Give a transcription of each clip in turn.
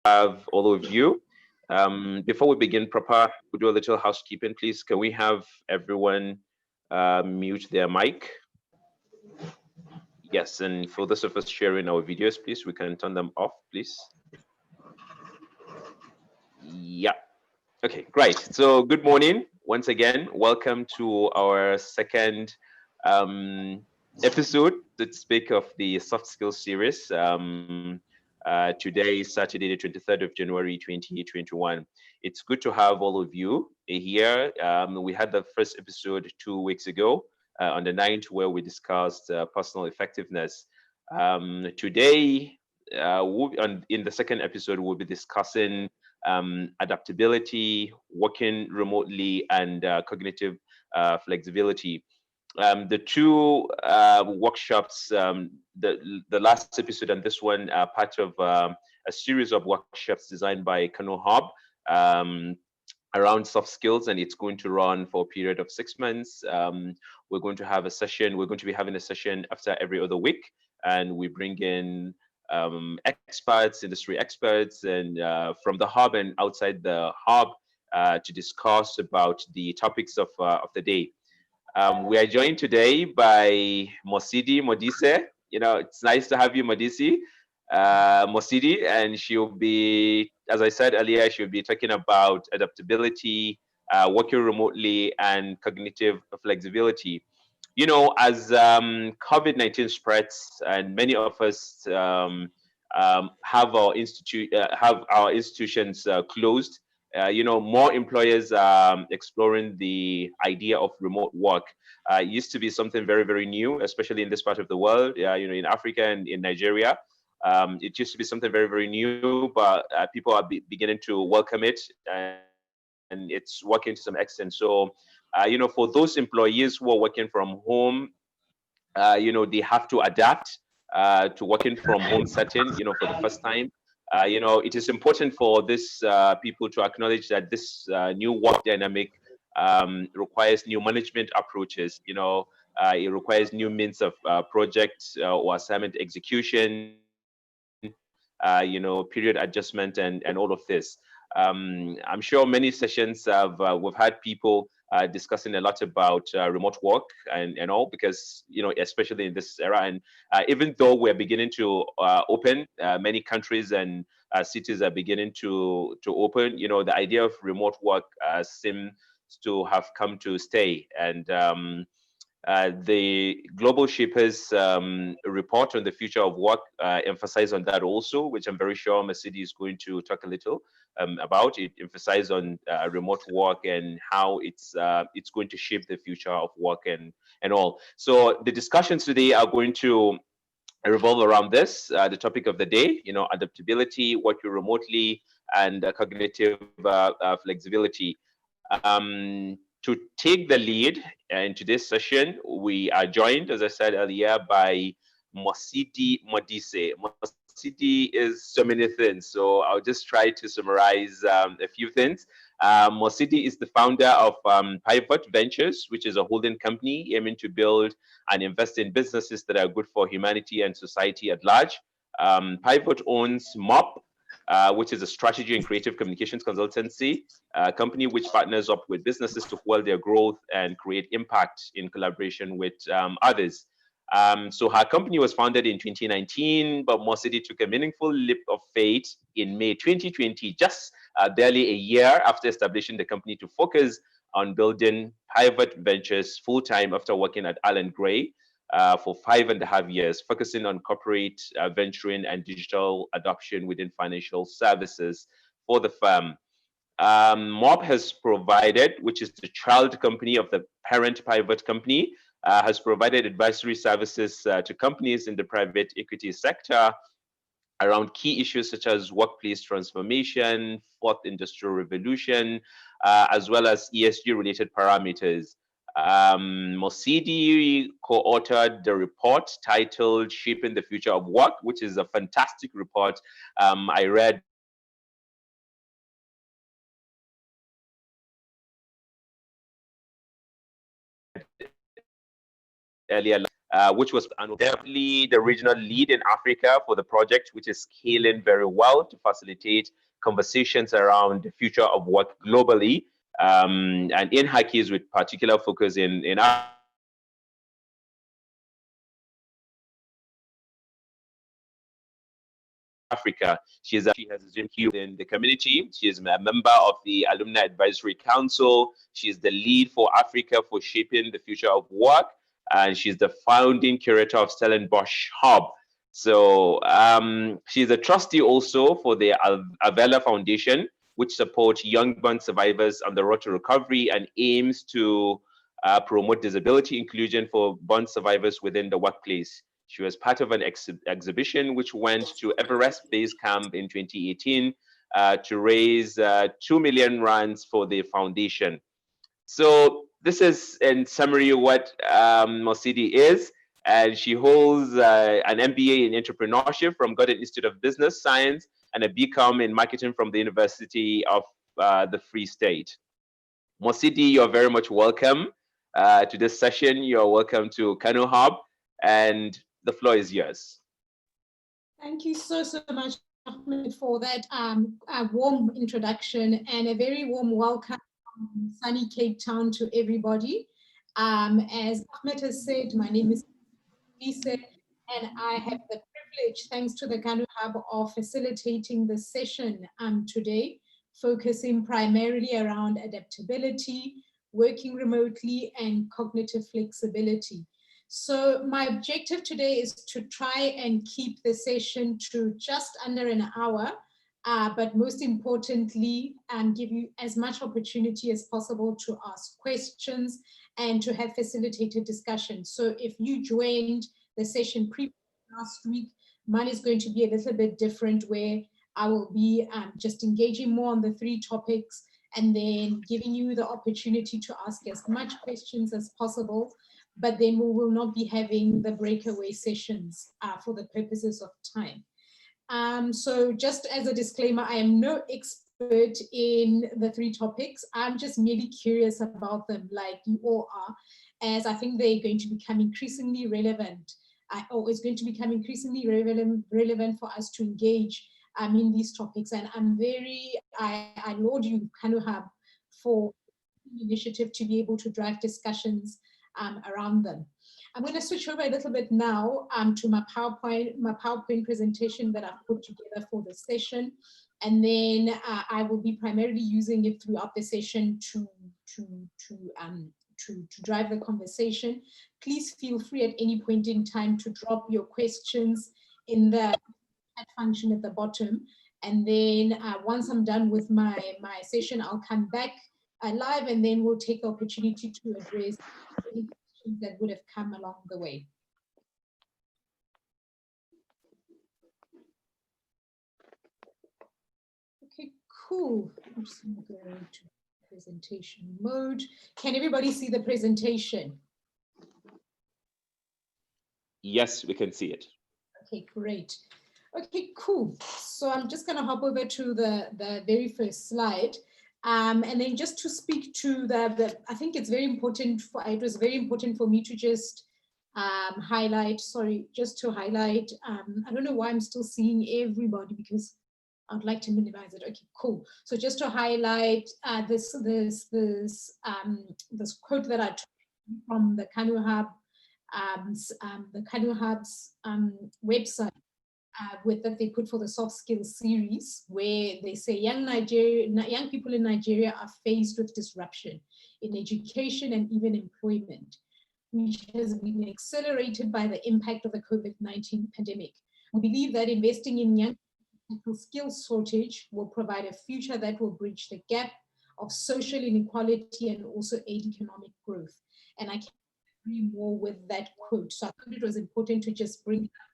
have all of you. Before we begin proper, we'll do a little housekeeping, please. Can we have everyone mute their mic? Yes, and for those of us sharing our videos, please, we can turn them off, please. Yeah. Okay, great. So good morning once again. Welcome to our second episode, to speak of the soft skills series. Today is Saturday, the 23rd of January, 2021. It's good to have all of you here. We had the first episode 2 weeks ago on the 9th, where we discussed personal effectiveness. Today, in the second episode, we'll be discussing adaptability, working remotely, and cognitive flexibility. The two workshops, the last episode and this one, are part of a series of workshops designed by Kano Hub around soft skills, and it's going to run for a period of 6 months. We're going to have a session. We're going to be having a session after every other week, and we bring in experts, industry experts, and from the hub and outside the hub to discuss about the topics of the day. We are joined today by Mosidi Modise. It's nice to have you, Modisi. Mosidi, and she'll be, as I said earlier, she'll be talking about adaptability, working remotely, and cognitive flexibility. As COVID-19 spreads, and many of us have our institutions closed. More employers are exploring the idea of remote work. It used to be something very, very new, especially in this part of the world. In Africa and in Nigeria. It used to be something very, very new, but people are beginning to welcome it, and it's working to some extent. So, for those employees who are working from home, they have to adapt to working from home setting, for the first time. It is important for this people to acknowledge that this new work dynamic requires new management approaches. It requires new means of project or assignment execution, period adjustment, and all of this. I'm sure many sessions we've had people discussing a lot about remote work and all, because especially in this era, and even though we're beginning to open, many countries and cities are beginning to open. The idea of remote work seems to have come to stay, and the Global Shapers report on the future of work emphasize on that also, which I'm very sure Mercedes is going to talk a little about. It emphasize on remote work and how it's going to shape the future of work and all. So the discussions today are going to revolve around this, the topic of the day, adaptability, working remotely, and cognitive flexibility. To take the lead in today's session, we are joined, as I said earlier, by Mosidi Modise. Mosidi is so many things, so I'll just try to summarize a few things. Mosidi is the founder of Pivot Ventures, which is a holding company aiming to build and invest in businesses that are good for humanity and society at large. Pivot owns MOP, which is a strategy and creative communications consultancy company which partners up with businesses to fuel their growth and create impact in collaboration with others. So her company was founded in 2019, but Mosidi took a meaningful leap of faith in May 2020, just barely a year after establishing the company, to focus on building Pivot Ventures full-time after working at Allen Gray for 5.5 years, focusing on corporate venturing and digital adoption within financial services for the firm. MOB has provided, which is the child company of the parent Pivot company, has provided advisory services to companies in the private equity sector around key issues such as workplace transformation, fourth industrial revolution, as well as ESG related parameters. Mosidi co-authored the report titled Shaping the Future of Work, which is a fantastic report. I read earlier. which was definitely the regional lead in Africa for the project, which is scaling very well to facilitate conversations around the future of work globally, and in her case with particular focus in Africa. She has a here in the community. She is a member of the Alumni Advisory Council. She is the lead for Africa for shaping the future of work, and she's the founding curator of Stellenbosch Hub. So she's a trustee also for the Avella Foundation, which supports young burn survivors on the road to recovery and aims to promote disability inclusion for burn survivors within the workplace. She was part of an exhibition which went to Everest Base Camp in 2018 to raise 2 million rands for the foundation. So this is in summary what Mosidi is. And she holds an MBA in entrepreneurship from Gordon Institute of Business Science and a BCom in marketing from the University of the Free State. Mosidi, you're very much welcome to this session. You're welcome to Kano Hub, and the floor is yours. Thank you so much, Ahmed, for that warm introduction and a very warm welcome from sunny Cape Town to everybody. As Ahmed has said, my name is Lisa, and I have the privilege, thanks to the Kano Hub, of facilitating the session today, focusing primarily around adaptability, working remotely, and cognitive flexibility. So my objective today is to try and keep the session to just under an hour, but most importantly, give you as much opportunity as possible to ask questions and to have facilitated discussion. So if you joined the session last week, mine is going to be a little bit different, where I will be just engaging more on the 3 topics and then giving you the opportunity to ask as much questions as possible, but then we will not be having the breakaway sessions for the purposes of time. So just as a disclaimer, I am no expert in the 3 topics. I'm just merely curious about them, like you all are, as I think they're going to become increasingly relevant, or it's going to become increasingly relevant for us to engage in these topics. And I laud you, Kano Hub, for the initiative to be able to drive discussions around them. I'm going to switch over a little bit now to my PowerPoint presentation that I've put together for the session, and then I will be primarily using it throughout the session to drive the conversation. Please feel free at any point in time to drop your questions in the chat function at the bottom, and then once I'm done with my session, I'll come back live, and then we'll take the opportunity to address any questions that would have come along the way. Okay, cool. I'm just going to go into presentation mode. Can everybody see the presentation? Yes, we can see it. Okay, great. Okay, cool. So I'm just going to hop over to the very first slide. And then just to speak to I think it's very important it was very important for me to just highlight, just to highlight, I don't know why I'm still seeing everybody, because I'd like to minimize it. Okay, cool. So just to highlight this quote that I took from the Kano Hub, the Kano Hub's website, that they put for the soft skills series, where they say young people in Nigeria are faced with disruption in education and even employment, which has been accelerated by the impact of the COVID-19 pandemic. We believe that investing in young people skills shortage will provide a future that will bridge the gap of social inequality and also aid economic growth. And I can't agree more with that quote. So I thought it was important to just bring it up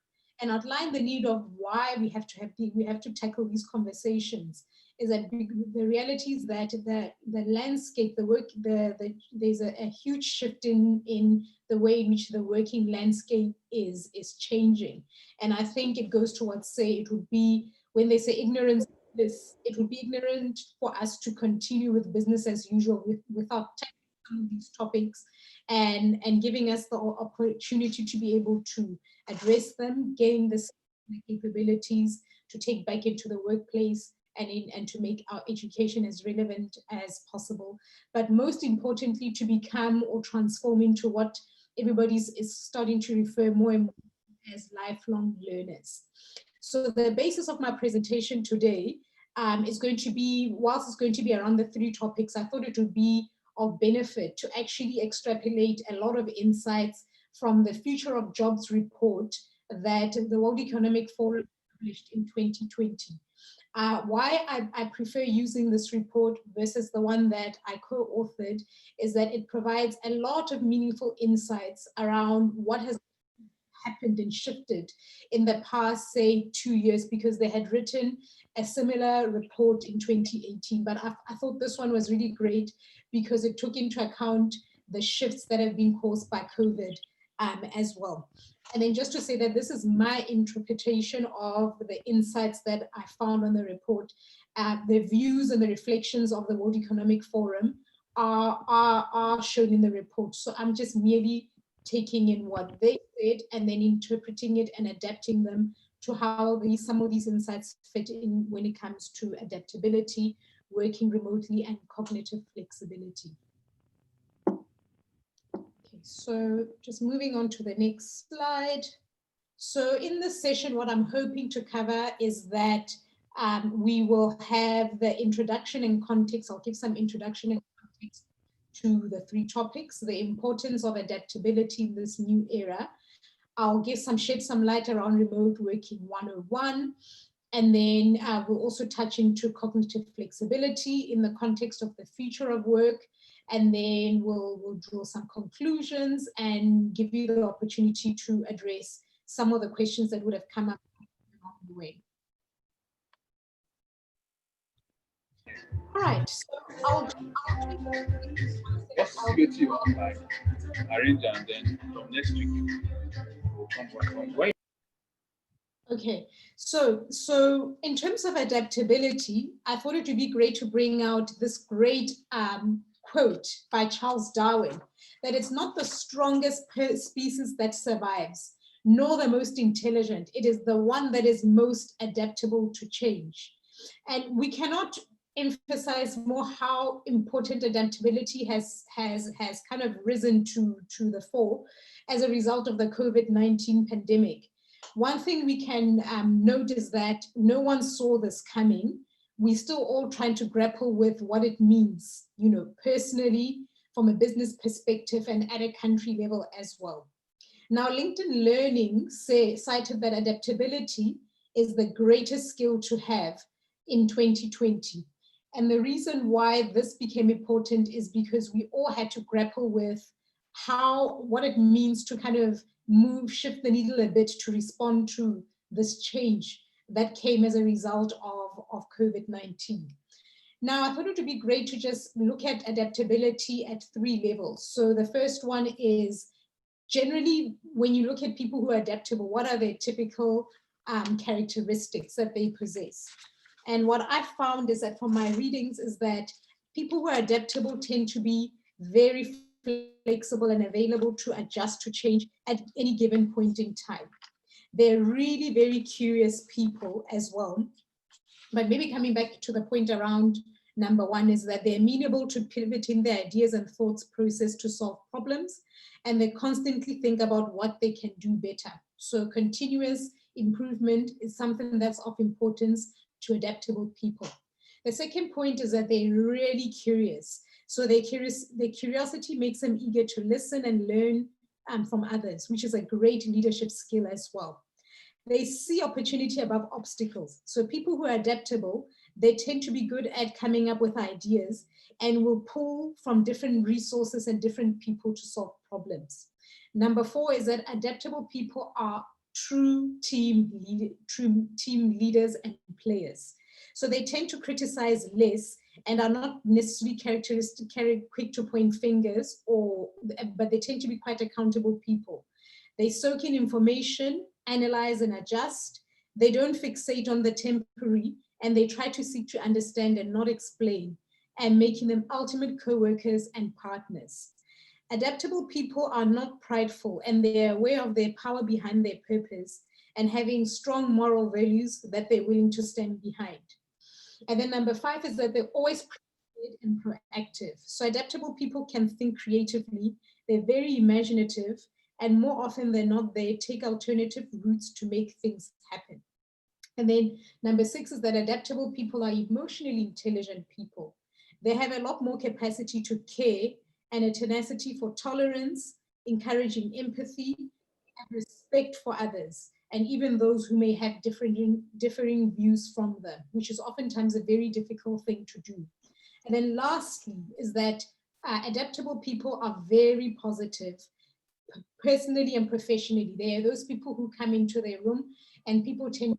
and outline the need of why we have to tackle these conversations. Is that the reality is that the landscape, there's a huge shift in the way in which the working landscape is changing. And I think it goes towards it would be, when they say ignorance, it would be ignorant for us to continue with business as usual without some of these topics and giving us the opportunity to be able to address them, gain the capabilities to take back into the workplace and to make our education as relevant as possible. But most importantly, to become or transform into what everybody is starting to refer more and more as lifelong learners. So the basis of my presentation today is going to be, whilst it's going to be around the 3 topics, I thought it would be of benefit to actually extrapolate a lot of insights from the Future of Jobs report that the World Economic Forum published in 2020. Why I prefer using this report versus the one that I co-authored is that it provides a lot of meaningful insights around what has happened and shifted in the past, say, 2 years, because they had written a similar report in 2018. But I thought this one was really great because it took into account the shifts that have been caused by COVID as well. And then just to say that this is my interpretation of the insights that I found on the report. The views and the reflections of the World Economic Forum are shown in the report. So I'm just merely taking in what they said and then interpreting it and adapting them to how some of these insights fit in when it comes to adaptability, working remotely, and cognitive flexibility. Okay, so just moving on to the next slide. So in this session, what I'm hoping to cover is that we will have the introduction and context. I'll give some introduction and context to the 3 topics, the importance of adaptability in this new era. I'll shed some light around remote working 101. And then we'll also touch into cognitive flexibility in the context of the future of work. And then we'll draw some conclusions and give you the opportunity to address some of the questions that would have come up along the way. All right, so I'll just get you online, arrange, and then from next week we'll come back. Okay, so in terms of adaptability, I thought it would be great to bring out this great quote by Charles Darwin, that it's not the strongest species that survives, nor the most intelligent. It is the one that is most adaptable to change. And we cannot emphasize more how important adaptability has kind of risen to the fore as a result of the COVID-19 pandemic. One thing we can note is that no one saw this coming. We're still all trying to grapple with what it means, you know, personally, from a business perspective, and at a country level as well. Now, LinkedIn Learning cited that adaptability is the greatest skill to have in 2020. And the reason why this became important is because we all had to grapple with what it means to kind of shift the needle a bit to respond to this change that came as a result of COVID-19. Now, I thought it would be great to just look at adaptability at 3 levels. So the first one is, generally, when you look at people who are adaptable, what are their typical characteristics that they possess? And what I found is that from my readings is that people who are adaptable tend to be very flexible and available to adjust to change at any given point in time. They're really very curious people as well. But maybe coming back to the point around number 1 is that they're amenable to pivoting their ideas and thoughts process to solve problems, and they constantly think about what they can do better. So continuous improvement is something that's of importance to adaptable people. The second point is that they're really curious. So their curiosity makes them eager to listen and learn from others, which is a great leadership skill as well. They see opportunity above obstacles. So people who are adaptable, they tend to be good at coming up with ideas and will pull from different resources and different people to solve problems. Number 4 is that adaptable people are true team leaders and players. So they tend to criticize less and are not necessarily quick to point fingers, but they tend to be quite accountable people. They soak in information, analyze and adjust. They don't fixate on the temporary, and they try to seek to understand and not explain. and making them ultimate co-workers and partners. Adaptable people are not prideful, and they are aware of their power behind their purpose and having strong moral values that they're willing to stand behind. And then number 5 is that they're always prepared and proactive. So adaptable people can think creatively, they're very imaginative, and more often than not, they take alternative routes to make things happen. And then number 6 is that adaptable people are emotionally intelligent people. They have a lot more capacity to care and a tenacity for tolerance, encouraging empathy and respect for others, and even those who may have differing views from them, which is oftentimes a very difficult thing to do. And then lastly is that adaptable people are very positive, personally and professionally. They are those people who come into their room and people tend to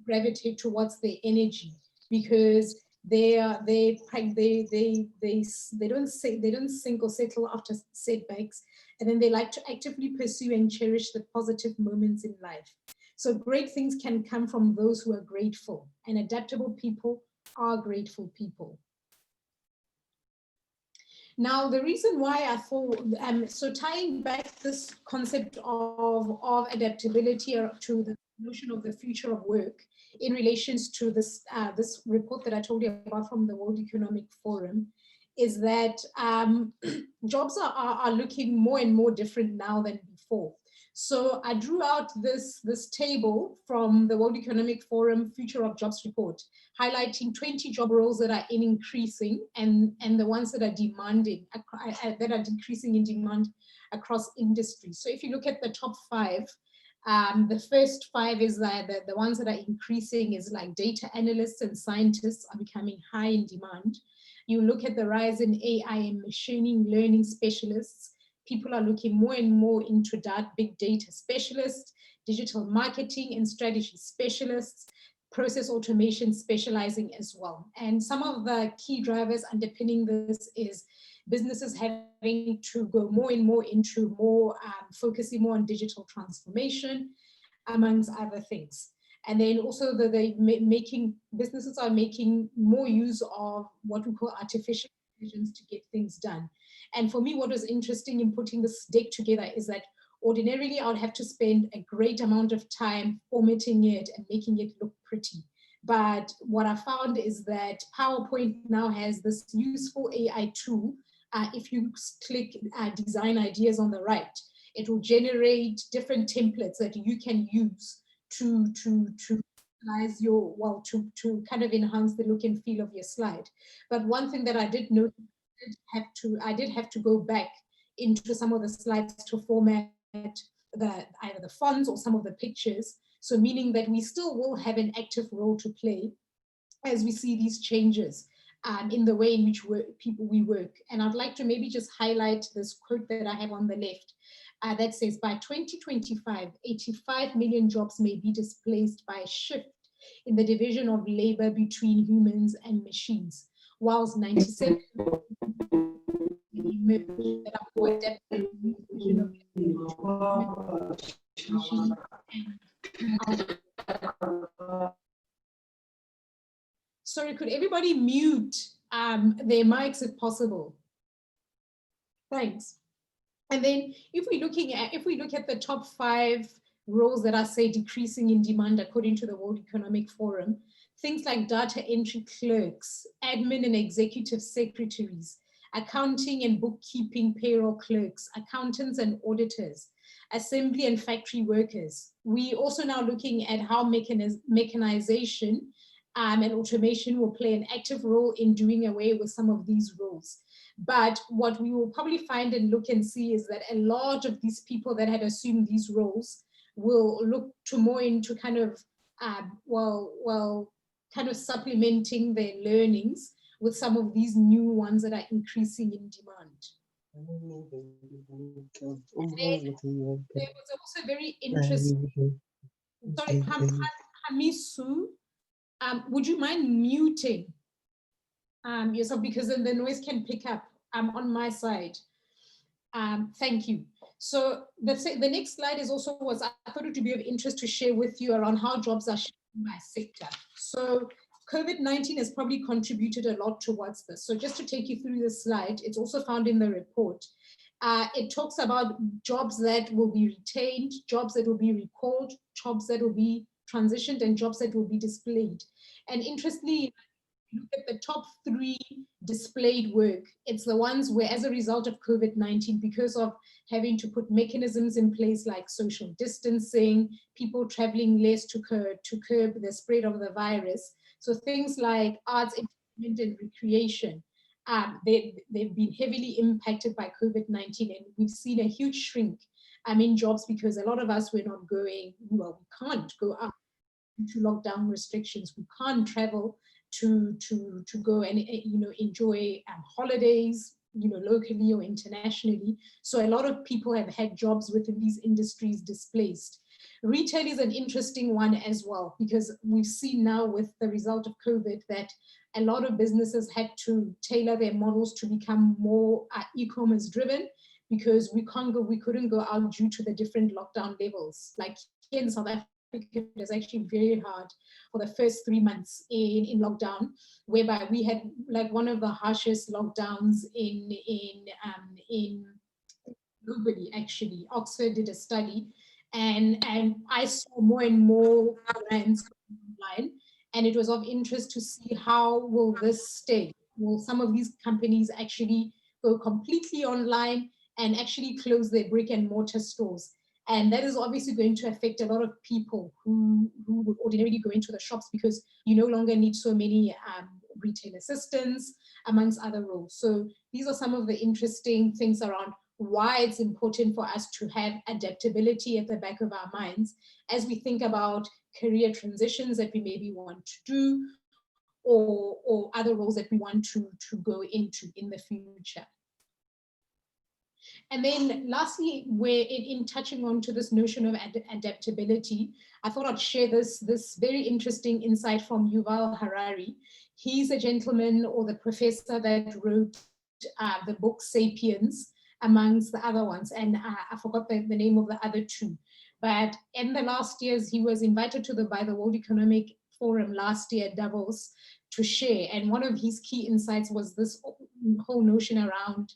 gravitate towards their energy because they don't sink or settle after setbacks, and then they like to actively pursue and cherish the positive moments in life. So great things can come from those who are grateful, and adaptable people are grateful people. Now, the reason why I thought, so tying back this concept of adaptability to the notion of the future of work in relations to this, this report that I told you about from the World Economic Forum, is that jobs are looking more and more different now than before. So I drew out this table from the World Economic Forum Future of Jobs report, highlighting 20 job roles that are increasing and the ones that are demanding, that are decreasing in demand across industries. So if you look at the top 5, the first 5 is that the ones that are increasing is like data analysts and scientists are becoming high in demand. You look at the rise in AI and machine learning specialists. People are looking more and more into big data specialists, digital marketing and strategy specialists, process automation specializing as well. And some of the key drivers underpinning this is businesses having to go more and more into focusing more on digital transformation, amongst other things. And then also businesses are making more use of what we call artificial intelligence to get things done. And for me, what was interesting in putting this deck together is that ordinarily I would have to spend a great amount of time formatting it and making it look pretty. But what I found is that PowerPoint now has this useful AI tool. If you click design ideas on the right, it will generate different templates that you can use to kind of enhance the look and feel of your slide. But one thing that I did note, I did have to go back into some of the slides to format either the fonts or some of the pictures. So meaning that we still will have an active role to play as we see these changes in the way in which we work. And I'd like to maybe just highlight this quote that I have on the left that says, by 2025, 85 million jobs may be displaced by a shift in the division of labor between humans and machines, whilst 97 that are more adapted to the division of labor between machines and sorry, could everybody mute their mics if possible? Thanks. And then if we look at the top 5 roles that are, say, decreasing in demand according to the World Economic Forum, things like data entry clerks, admin and executive secretaries, accounting and bookkeeping payroll clerks, accountants and auditors, assembly and factory workers. We also now looking at how mechanization and automation will play an active role in doing away with some of these roles. But what we will probably find and look and see is that a lot of these people that had assumed these roles will look to more into kind of, kind of supplementing their learnings with some of these new ones that are increasing in demand. There was also very interesting, sorry, Hamisu, would you mind muting yourself, because then the noise can pick up on my side. Thank you. So the next slide is also I thought it would be of interest to share with you around how jobs are shifting by sector. So COVID-19 has probably contributed a lot towards this. So just to take you through the slide, it's also found in the report. It talks about jobs that will be retained, jobs that will be recalled, jobs that will be transitioned, and jobs that will be displayed. And interestingly, look at the top 3 displayed work. It's the ones where, as a result of COVID-19, because of having to put mechanisms in place like social distancing, people traveling less to curb the spread of the virus. So things like arts, entertainment, and recreation, they've been heavily impacted by COVID-19, and we've seen a huge shrink in jobs because a lot of us were not going, well, we can't go out due to lockdown restrictions. We can't travel to go and enjoy holidays locally or internationally. So a lot of people have had jobs within these industries displaced. Retail is an interesting one as well, because we've seen now with the result of COVID that a lot of businesses had to tailor their models to become more e-commerce driven, because we couldn't go out due to the different lockdown levels. Like here in South Africa, it was actually very hard for the first 3 months in lockdown, whereby we had like one of the harshest lockdowns in globally. Actually, Oxford did a study, and I saw more and more brands online, and it was of interest to see how will this stay. Will some of these companies actually go completely online and actually close their brick and mortar stores? And that is obviously going to affect a lot of people who would ordinarily go into the shops, because you no longer need so many retail assistants, amongst other roles. So these are some of the interesting things around why it's important for us to have adaptability at the back of our minds as we think about career transitions that we maybe want to do, or other roles that we want to go into in the future. And then lastly, we're in touching on to this notion of adaptability, I thought I'd share this very interesting insight from Yuval Harari. He's a gentleman, or the professor, that wrote the book Sapiens, amongst the other ones. And I forgot the name of the other 2. But in the last years, he was invited by the World Economic Forum last year at Davos to share. And one of his key insights was this whole notion around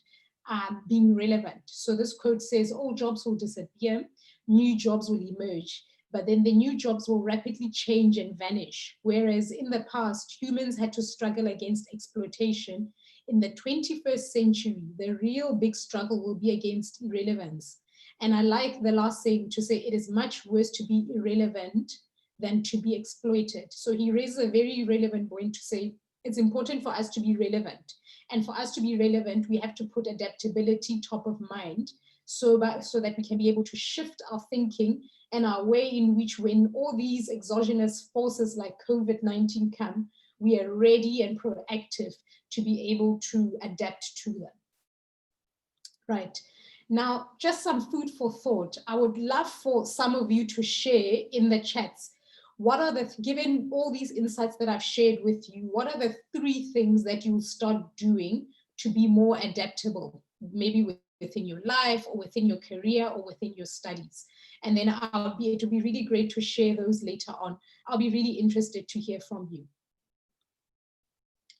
being relevant. So this quote says, all jobs will disappear, new jobs will emerge, but then the new jobs will rapidly change and vanish. Whereas in the past, humans had to struggle against exploitation. In the 21st century, the real big struggle will be against irrelevance. And I like the last saying to say, it is much worse to be irrelevant than to be exploited. So he raises a very relevant point to say, it's important for us to be relevant. And for us to be relevant, we have to put adaptability top of mind, so that we can be able to shift our thinking and our way in which, when all these exogenous forces like COVID-19 come, we are ready and proactive to be able to adapt to them. Right. Now, just some food for thought. I would love for some of you to share in the chats. What are given all these insights that I've shared with you, what are the 3 things that you'll start doing to be more adaptable, maybe within your life or within your career or within your studies? And then it'll be really great to share those later on. I'll be really interested to hear from you.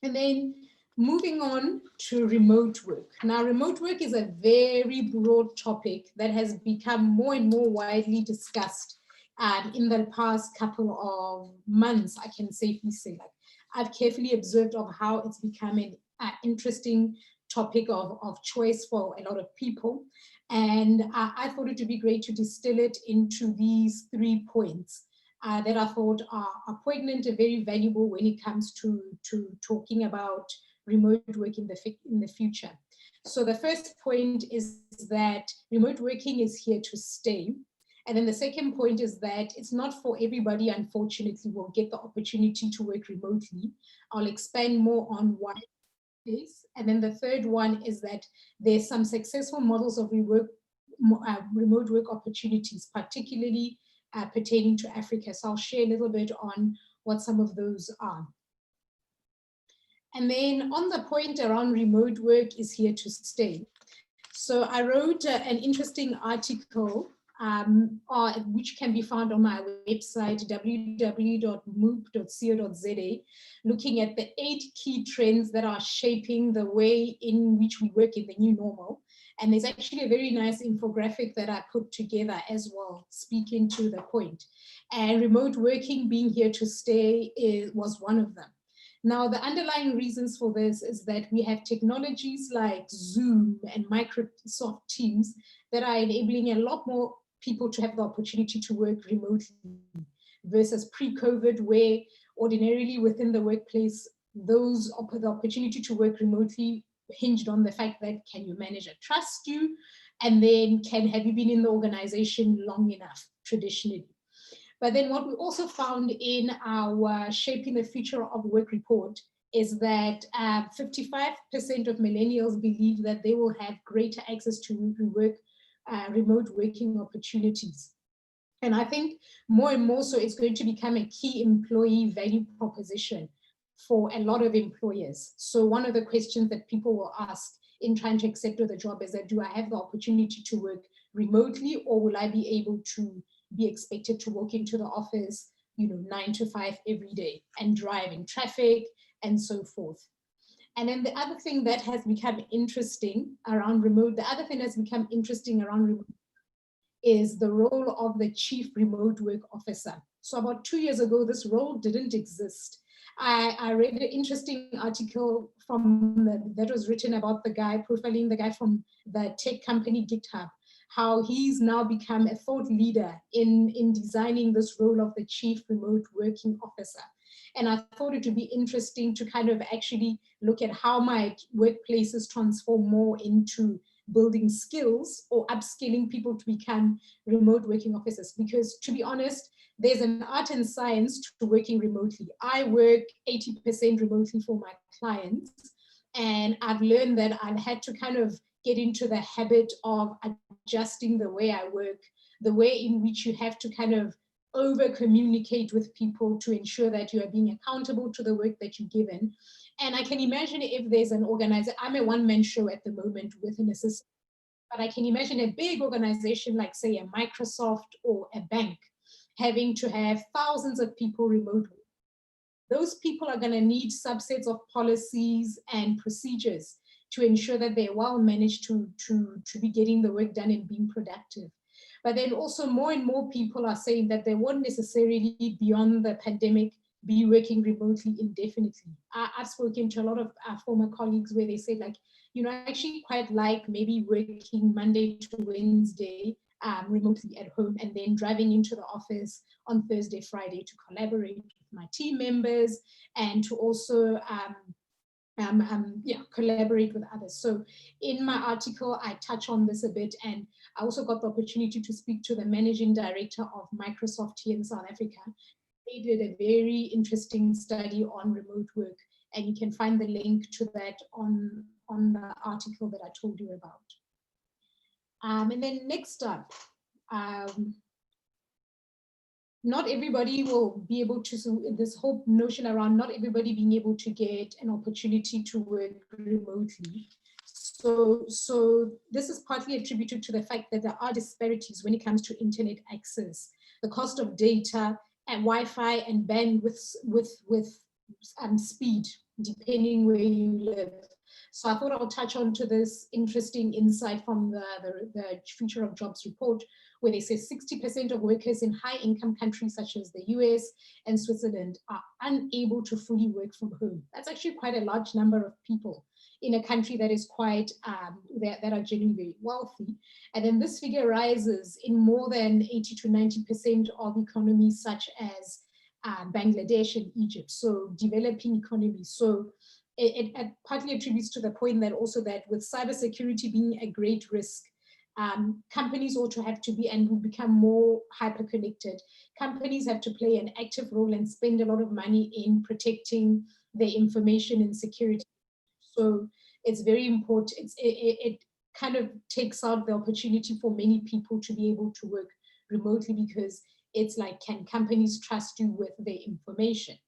And then moving on to remote work. Now, remote work is a very broad topic that has become more and more widely discussed in the past couple of months. I can safely say, like, I've carefully observed of how it's becoming an interesting topic of choice for a lot of people. And I thought it would be great to distill it into these 3 points that I thought are poignant and very valuable when it comes to talking about remote work in the future. So the first point is that remote working is here to stay. And then the second point is that it's not for everybody, unfortunately, will get the opportunity to work remotely. I'll expand more on why this. And then the third one is that there's some successful models of remote work opportunities, particularly pertaining to Africa. So I'll share a little bit on what some of those are. And then on the point around remote work is here to stay. So I wrote an interesting article which can be found on my website, www.moop.co.za, looking at the 8 key trends that are shaping the way in which we work in the new normal. And there's actually a very nice infographic that I put together as well, speaking to the point. And remote working being here to stay was one of them. Now, the underlying reasons for this is that we have technologies like Zoom and Microsoft Teams that are enabling a lot more people to have the opportunity to work remotely versus pre-COVID, where ordinarily within the workplace, the opportunity to work remotely hinged on the fact that can you manage and trust you, and then have you been in the organization long enough traditionally. But then what we also found in our Shaping the Future of Work report is that 55% of millennials believe that they will have greater access to remote working opportunities. And I think more and more so it's going to become a key employee value proposition for a lot of employers. So one of the questions that people will ask in trying to accept the job is that, do I have the opportunity to work remotely, or will I be able to be expected to walk into the office, 9 to 5 every day and drive in traffic and so forth. And then the other thing that has become interesting around remote, is the role of the chief remote work officer. So about 2 years ago, this role didn't exist. I read an interesting article that was written about profiling the guy from the tech company GitHub, how he's now become a thought leader in designing this role of the chief remote working officer. And I thought it would be interesting to kind of actually look at how might workplaces transform more into building skills or upskilling people to become remote working officers. Because to be honest, there's an art and science to working remotely. I work 80% remotely for my clients, and I've learned that I've had to kind of get into the habit of adjusting the way I work, the way in which you have to kind of over communicate with people to ensure that you are being accountable to the work that you're given. And I can imagine if there's an organizer, I'm a one-man show at the moment with an assistant, but I can imagine a big organization like, say, a Microsoft or a bank having to have thousands of people remote. Those people are going to need subsets of policies and procedures to ensure that they're well managed to be getting the work done and being productive. But then also more and more people are saying that they won't necessarily, beyond the pandemic, be working remotely indefinitely. I've spoken to a lot of former colleagues where they say, like, I actually quite like maybe working Monday to Wednesday remotely at home, and then driving into the office on Thursday, Friday to collaborate with my team members and to also collaborate with others. So in my article, I touch on this a bit, and I also got the opportunity to speak to the managing director of Microsoft here in South Africa. They did a very interesting study on remote work, and you can find the link to that on the article that I told you about. And then next up, not everybody will be able to, so this whole notion around not everybody being able to get an opportunity to work remotely. So this is partly attributed to the fact that there are disparities when it comes to internet access, the cost of data and Wi-Fi and bandwidth with speed, depending where you live. So I thought I'll touch on to this interesting insight from the Future of Jobs report, where they say 60% of workers in high-income countries such as the US and Switzerland are unable to fully work from home. That's actually quite a large number of people in a country that is quite, that are generally very wealthy. And then this figure rises in more than 80 to 90% of economies such as Bangladesh and Egypt, so developing economies. So it partly attributes to the point that also that with cybersecurity being a great risk, companies also have to be, and will become more hyper-connected. Companies have to play an active role and spend a lot of money in protecting their information and security. So it's very important. It kind of takes out the opportunity for many people to be able to work remotely, because it's like, can companies trust you with their information?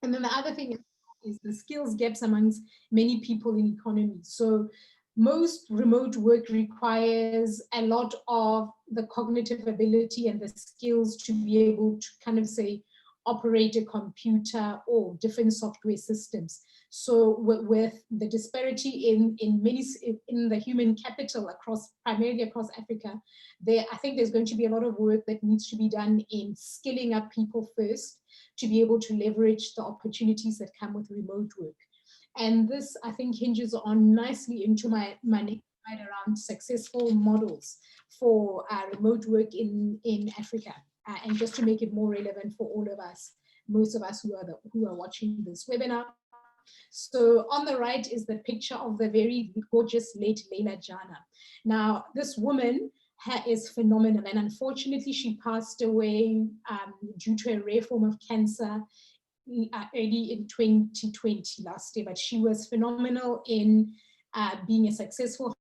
And then the other thing is the skills gaps amongst many people in economies. So most remote work requires a lot of the cognitive ability and the skills to be able to kind of say operate a computer or different software systems. So with the disparity in the human capital primarily across Africa, I think there's going to be a lot of work that needs to be done in skilling up people first to be able to leverage the opportunities that come with remote work. And this, I think, hinges on nicely into my next slide around successful models for remote work in Africa. And just to make it more relevant for all of us, most of us who are watching this webinar. So on the right is the picture of the very gorgeous late Leila Jana. Now, this woman is phenomenal, and unfortunately she passed away due to a rare form of cancer early in 2020, last year. But she was phenomenal in being a successful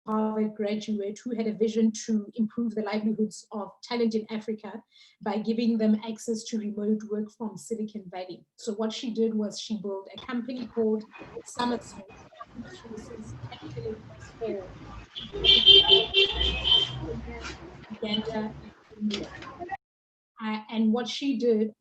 Harvard graduate who had a vision to improve the livelihoods of talent in Africa by giving them access to remote work from Silicon Valley. So what she did was she built a company called Somersault, which sources calculators for Uganda and India. And what she did,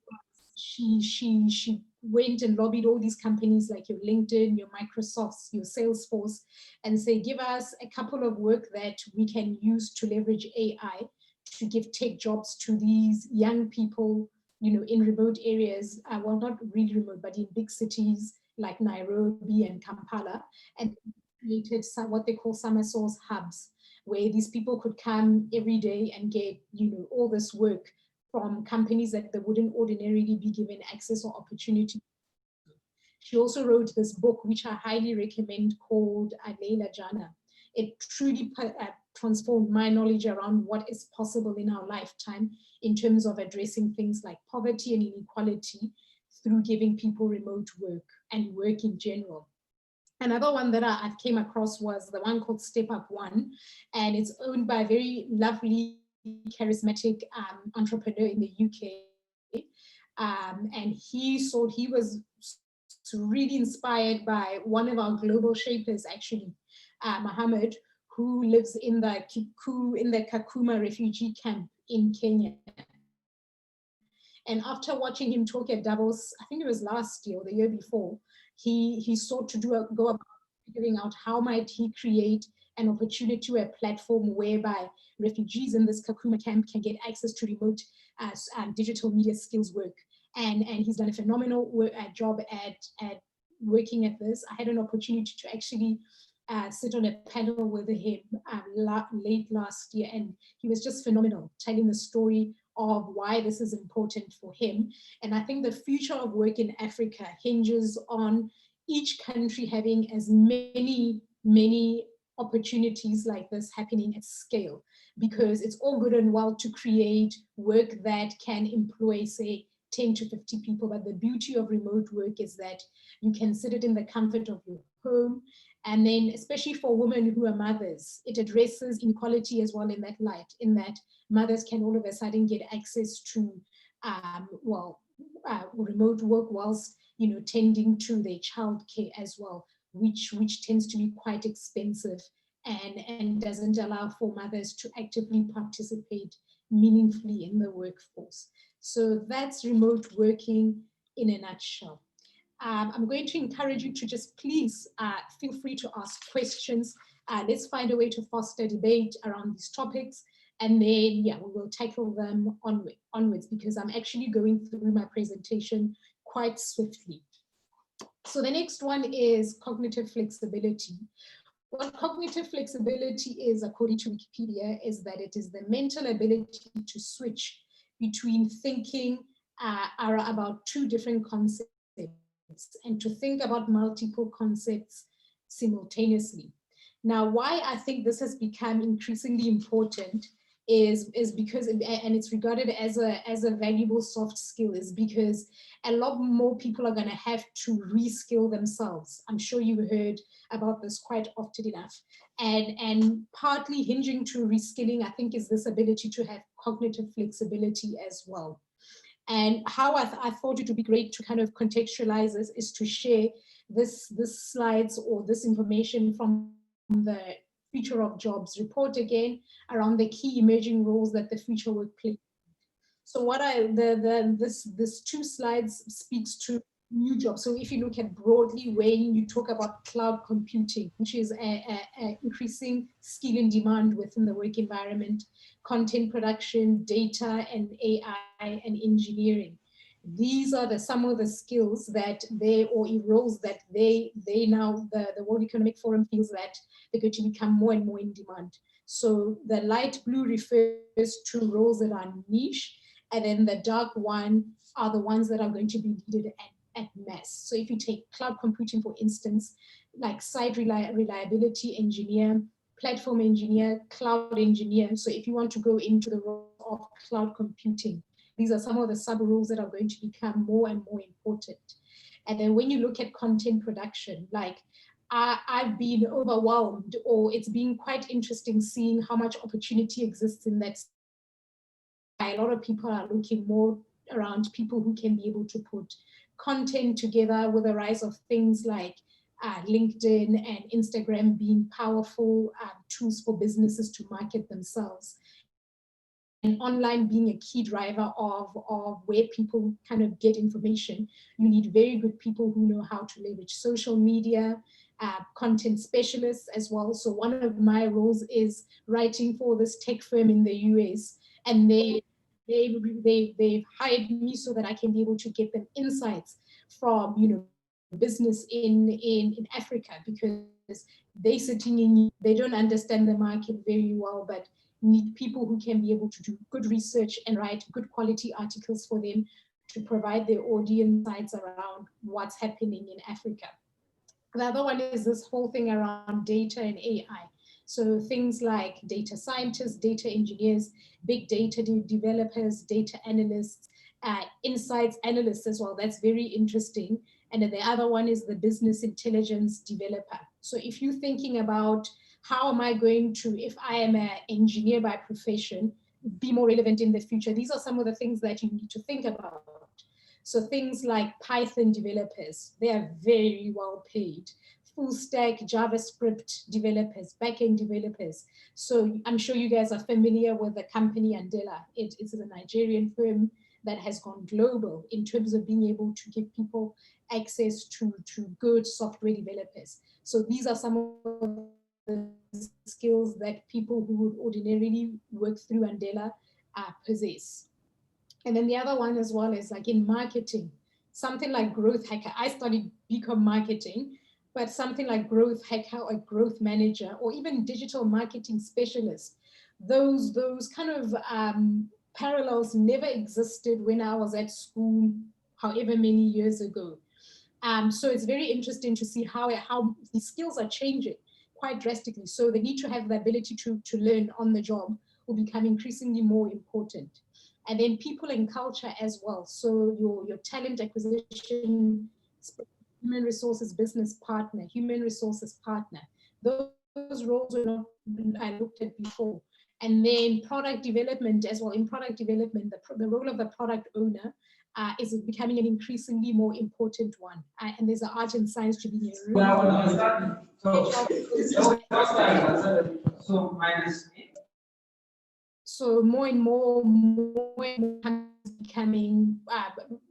she went and lobbied all these companies like your LinkedIn, your Microsofts, your Salesforce, and say, give us a couple of work that we can use to leverage AI to give tech jobs to these young people, you know, in remote areas, well, not really remote, but in big cities like Nairobi and Kampala, and created what they call Somersault hubs, where these people could come every day and get, you know, all this work from companies that they wouldn't ordinarily be given access or opportunity. She also wrote this book, which I highly recommend, called Leila Jana. It truly transformed my knowledge around what is possible in our lifetime in terms of addressing things like poverty and inequality through giving people remote work and work in general. Another one that I came across was the one called Step Up One, and it's owned by a very lovely, charismatic entrepreneur in the UK. And he was really inspired by one of our global shapers, actually, Mohammed, who lives in the Kakuma refugee camp in Kenya. And after watching him talk at Davos, I think it was last year or the year before, he sought to go about figuring out how might he create an opportunity, a platform whereby refugees in this Kakuma camp can get access to remote digital media skills work. And he's done a phenomenal job at working at this. I had an opportunity to actually sit on a panel with him late last year, and he was just phenomenal, telling the story of why this is important for him. And I think the future of work in Africa hinges on each country having as many opportunities like this happening at scale, because it's all good and well to create work that can employ, say, 10 to 50 people, but the beauty of remote work is that you can sit it in the comfort of your home. And then, especially for women who are mothers, it addresses inequality as well in that light, in that mothers can all of a sudden get access to remote work whilst, you know, tending to their childcare as well, which tends to be quite expensive and doesn't allow for mothers to actively participate meaningfully in the workforce. So that's remote working in a nutshell. I'm going to encourage you to just please feel free to ask questions. Let's find a way to foster debate around these topics. And then, yeah, we will tackle them onwards, because I'm actually going through my presentation quite swiftly. So the next one is cognitive flexibility. What cognitive flexibility is, according to Wikipedia, is that it is the mental ability to switch between thinking about two different concepts and to think about multiple concepts simultaneously. Now, why I think this has become increasingly important is because, and it's regarded as a valuable soft skill, is because a lot more people are going to have to reskill themselves. I'm sure you've heard about this quite often enough. And partly hinging to reskilling, I think, is this ability to have cognitive flexibility as well. And how I thought it would be great to kind of contextualize this is to share this slides or this information from the Future of Jobs report again, around the key emerging roles that the future workplace. So what this 2 slides speaks to new jobs. So if you look at broadly, when you talk about cloud computing, which is a increasing skill in demand within the work environment, content production, data and AI and engineering. These are some of the skills that or roles that they now, the World Economic Forum feels that they're going to become more and more in demand. So the light blue refers to roles that are niche, and then the dark one are the ones that are going to be needed at mass. So if you take cloud computing, for instance, like site reliability engineer, platform engineer, cloud engineer. So if you want to go into the role of cloud computing, these are some of the sub roles that are going to become more and more important. And then when you look at content production, like I've been overwhelmed, or it's been quite interesting seeing how much opportunity exists in that. A lot of people are looking more around people who can be able to put content together, with the rise of things like LinkedIn and Instagram being powerful tools for businesses to market themselves. And online being a key driver of where people kind of get information. You need very good people who know how to leverage social media, content specialists as well. So one of my roles is writing for this tech firm in the US, and they've hired me so that I can be able to get them insights from, you know, business in Africa, because they don't understand the market very well, but need people who can be able to do good research and write good quality articles for them to provide their audience insights around what's happening in Africa. The other one is this whole thing around data and AI. So things like data scientists, data engineers, big data developers, data analysts, insights analysts as well. That's very interesting. And then the other one is the business intelligence developer. So if you're thinking about how am I going to, if I am an engineer by profession, be more relevant in the future, these are some of the things that you need to think about. So things like Python developers, they are very well paid. Full stack JavaScript developers, backend developers. So I'm sure you guys are familiar with the company Andela. It is a Nigerian firm that has gone global in terms of being able to give people access to good software developers. So these are some of the skills that people who would ordinarily work through Andela possess. And then the other one as well is like in marketing, something like growth hacker. I studied BCom marketing, but something like growth hacker or growth manager, or even digital marketing specialist, those kind of parallels never existed when I was at school, however many years ago. So it's very interesting to see how the skills are changing quite drastically. So the need to have the ability to learn on the job will become increasingly more important. And then people and culture as well. So your talent acquisition, human resources business partner, human resources partner. Those roles were not I looked at before. And then product development as well. In product development, the role of the product owner is becoming an increasingly more important one. And there's an art and science to be here. So more and more becoming,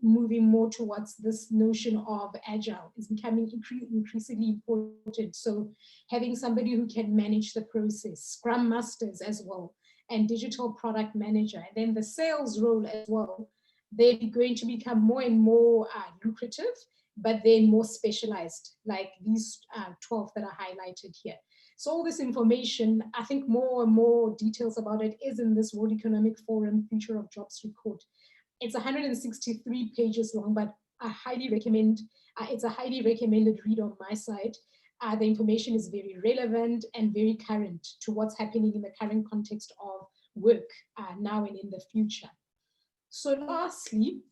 moving more towards this notion of agile is becoming increasingly important. So having somebody who can manage the process, scrum masters as well, and digital product manager, and then the sales role as well, they're going to become more and more lucrative, but then more specialized, like these 12 that are highlighted here. So all this information, I think more and more details about it is in this World Economic Forum Future of Jobs report. It's 163 pages long, but I highly recommend, it's a highly recommended read on my side. The information is very relevant and very current to what's happening in the current context of work now and in the future. So lastly,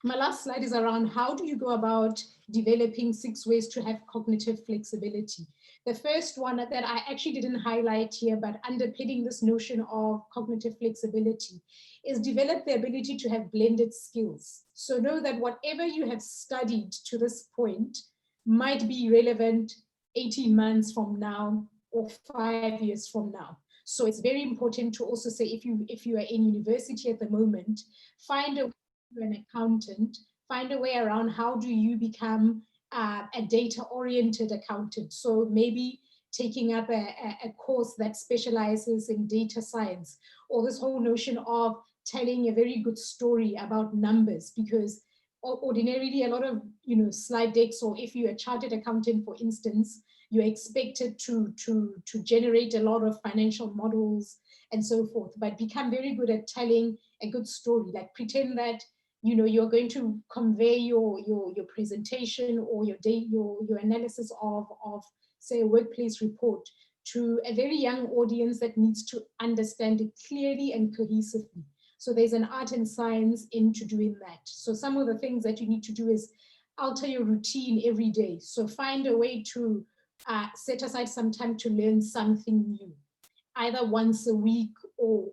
my last slide is around how do you go about developing 6 ways to have cognitive flexibility. The first one that I actually didn't highlight here, but underpinning this notion of cognitive flexibility is develop the ability to have blended skills. So know that whatever you have studied to this point might be relevant 18 months from now, or 5 years from now. So it's very important to also say, if you are in university at the moment, find a way to be an accountant, find a way around how do you become a data-oriented accountant. So maybe taking up a course that specializes in data science, or this whole notion of telling a very good story about numbers, because ordinarily a lot of slide decks, or if you're a chartered accountant, for instance, you're expected to generate a lot of financial models and so forth, but become very good at telling a good story. Like pretend that you're going to convey your presentation or your analysis of say a workplace report to a very young audience that needs to understand it clearly and cohesively. So there's an art and science into doing that. So some of the things that you need to do is alter your routine every day. So find a way to set aside some time to learn something new, either once a week or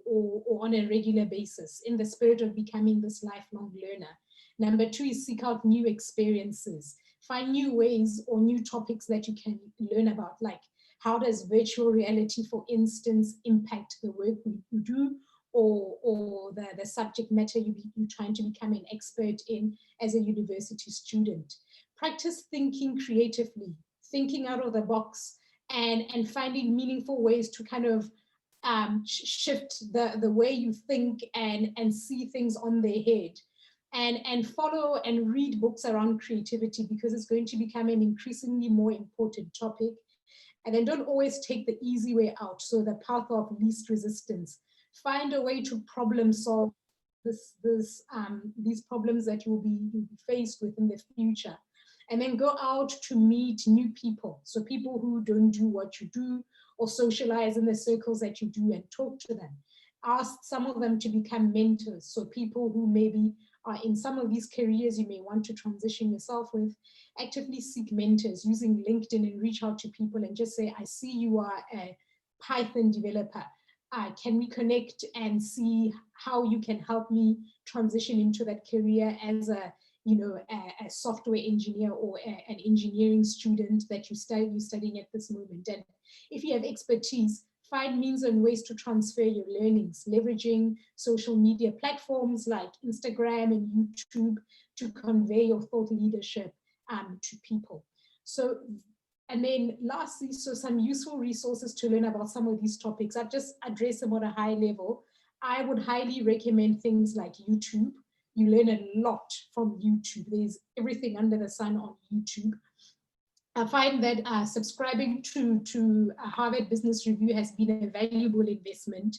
on a regular basis, in the spirit of becoming this lifelong learner. Number 2 is seek out new experiences. Find new ways or new topics that you can learn about, like how does virtual reality, for instance, impact the work you do, or the subject matter you're trying to become an expert in as a university student. Practice thinking creatively, thinking out of the box, and finding meaningful ways to kind of shift the way you think and see things on their head. And follow and read books around creativity, because it's going to become an increasingly more important topic. And then don't always take the easy way out, so the path of least resistance. Find a way to problem solve these problems that you'll be faced with in the future. And then go out to meet new people. So people who don't do what you do, or socialize in the circles that you do, and talk to them. Ask some of them to become mentors. So people who maybe are in some of these careers you may want to transition yourself with, actively seek mentors using LinkedIn and reach out to people and just say, I see you are a Python developer. Can we connect and see how you can help me transition into that career as a software engineer or an engineering student that you're studying at this moment. And if you have expertise, find means and ways to transfer your learnings, leveraging social media platforms like Instagram and YouTube to convey your thought leadership to people. So, and then lastly, so some useful resources to learn about some of these topics. I've just addressed them at a high level. I would highly recommend things like YouTube. You learn a lot from YouTube. There's everything under the sun on YouTube. I find that subscribing to Harvard Business Review has been a valuable investment.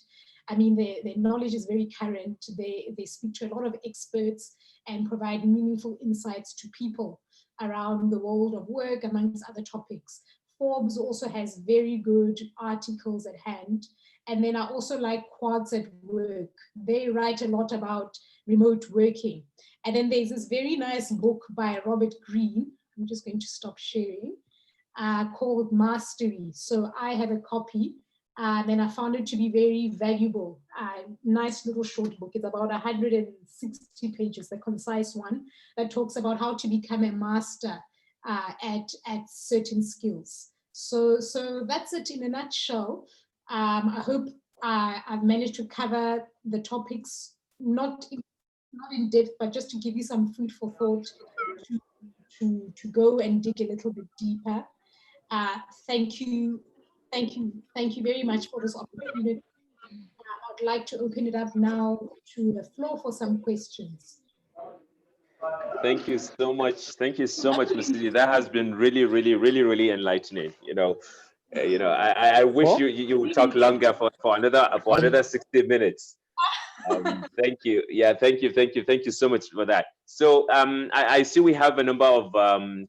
I mean, their knowledge is very current. They speak to a lot of experts and provide meaningful insights to people around the world of work, amongst other topics. Forbes also has very good articles at hand. And then I also like Quads at Work. They write a lot about remote working. And then there's this very nice book by Robert Greene. I'm just going to stop sharing, called Mastery. So I have a copy, and I found it to be very valuable. Nice little short book. It's about 160 pages, the concise one, that talks about how to become a master at certain skills. So that's it in a nutshell. I hope I've managed to cover the topics, not in depth, but just to give you some food for thought to go and dig a little bit deeper. Thank you very much for this opportunity. I'd like to open it up now to the floor for some questions. Thank you so much. Thank you so much, Ms. Lily. That has been really enlightening. I wish you would talk longer for another 60 minutes. Thank you. Yeah, thank you so much for that. So I see we have a number of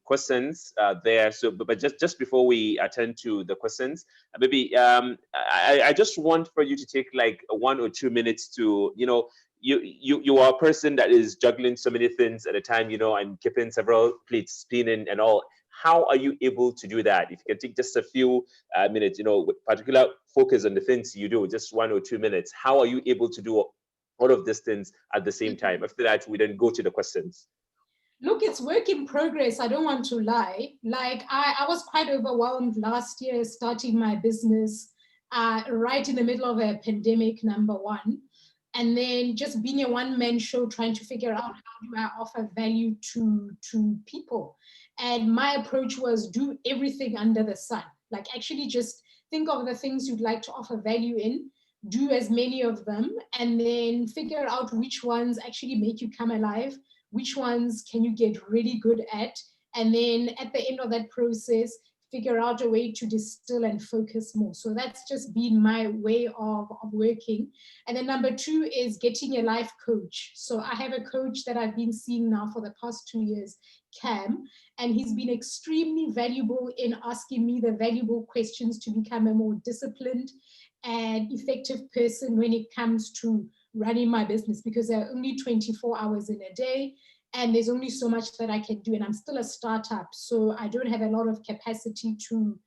questions there. So, but just before we attend to the questions, maybe I just want for you to take like 1 or 2 minutes to, you are a person that is juggling so many things at a time, and keeping several plates spinning and all. How are you able to do that? If you can take just a few minutes, with particular focus on the things you do, just 1 or 2 minutes, how are you able to do all of these things at the same time? After that, we then go to the questions. Look, it's work in progress. I don't want to lie. Like I was quite overwhelmed last year starting my business right in the middle of a pandemic, number one. And then just being a one-man show, trying to figure out how do I offer value to people. And my approach was do everything under the sun. Like actually just think of the things you'd like to offer value in, do as many of them, and then figure out which ones actually make you come alive, which ones can you get really good at, and then at the end of that process figure out a way to distill and focus more. So that's just been my way of working. And then number two is getting a life coach. So I have a coach that I've been seeing now for the past 2 years, Cam, and he's been extremely valuable in asking me the valuable questions to become a more disciplined and effective person when it comes to running my business, because there are only 24 hours in a day and there's only so much that I can do, and I'm still a startup, so I don't have a lot of capacity to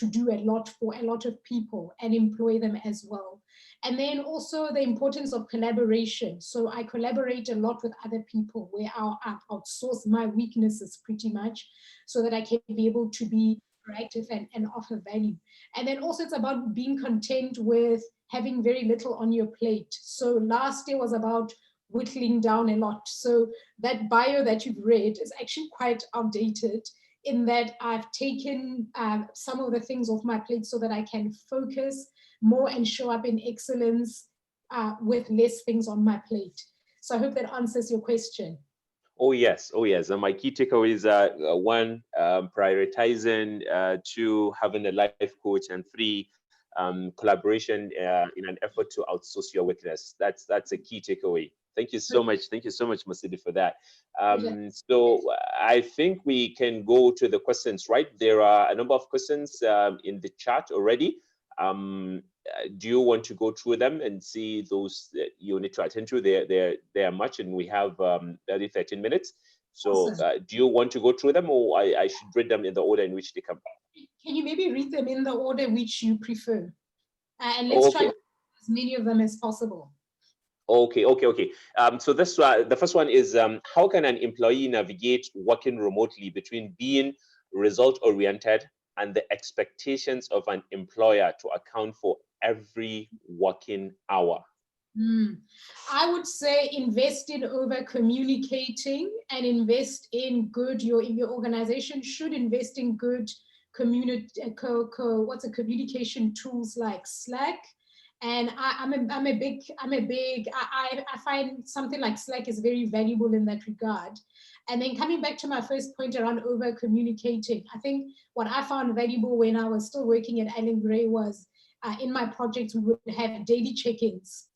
do a lot for a lot of people and employ them as well. And then also the importance of collaboration. So I collaborate a lot with other people where I'll outsource my weaknesses pretty much so that I can be able to be proactive and offer value. And then also it's about being content with having very little on your plate. So last year was about whittling down a lot. So that bio that you've read is actually quite outdated in that I've taken some of the things off my plate so that I can focus more and show up in excellence with less things on my plate. So I hope that answers your question. Oh yes, oh yes. And my key takeaways are one, prioritizing, two, having a life coach, and three, collaboration in an effort to outsource your weakness. That's a key takeaway. Thank you so much. Thank you so much, Masidi, for that. So I think we can go to the questions, right? There are a number of questions in the chat already. Do you want to go through them and see those that you need to attend to? There are much, and we have 13 minutes. So do you want to go through them, or I should read them in the order in which they come? Can you maybe read them in the order which you prefer? And let's try to as many of them as possible. Okay. So this the first one is how can an employee navigate working remotely between being result-oriented and the expectations of an employer to account for every working hour? I would say invest in over communicating and invest in good. Your organization should invest in good communication tools like Slack. And I find something like Slack is very valuable in that regard. And then coming back to my first point around over communicating, I think what I found valuable when I was still working at Allen Gray was in my projects, we would have daily check-ins